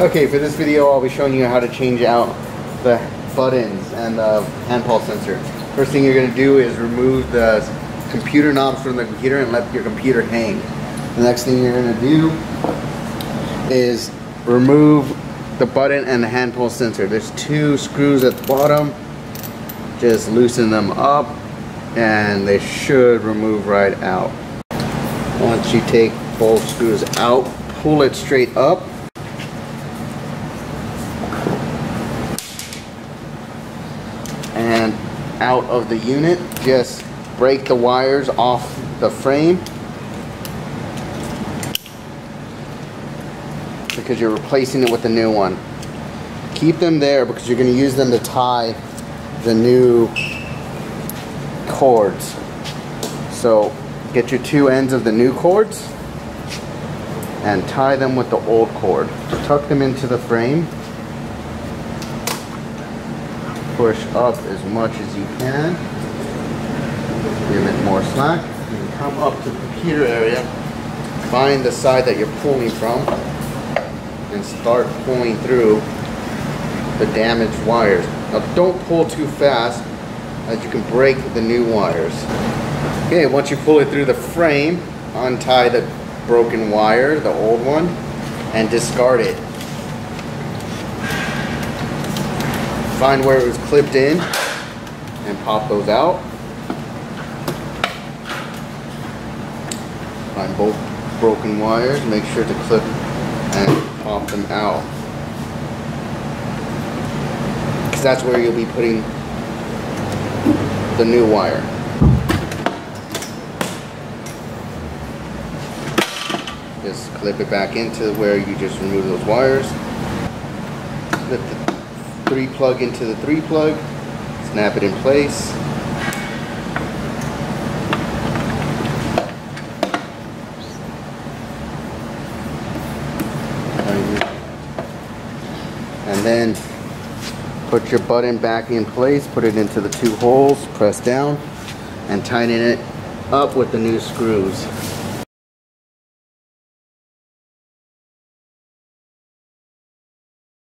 Okay, for this video I'll be showing you how to change out the buttons and the hand pulse sensor. First thing you're going to do is remove the computer knobs from the computer and let your computer hang. The next thing you're going to do is remove the button and the hand pulse sensor. There's two screws at the bottom. Just loosen them up and they should remove right out. Once you take both screws out, pull it straight up. And out of the unit, just break the wires off the frame because you're replacing it with a new one. Keep them there because you're going to use them to tie the new cords. So get your two ends of the new cords and tie them with the old cord. Tuck them into the frame. Push up as much as you can. Give it more slack. And come up to the computer area. Find the side that you're pulling from and start pulling through the damaged wires. Now don't pull too fast as you can break the new wires. Okay, once you pull it through the frame, untie the broken wire, the old one, and discard it. Find where it was clipped in and pop those out. Find both broken wires, make sure to clip and pop them out. Because that's where you'll be putting the new wire. Just clip it back into where you just removed those wires. Clip the 3-plug into the 3-plug, snap it in place. And then put your button back in place, put it into the two holes, press down, and tighten it up with the new screws.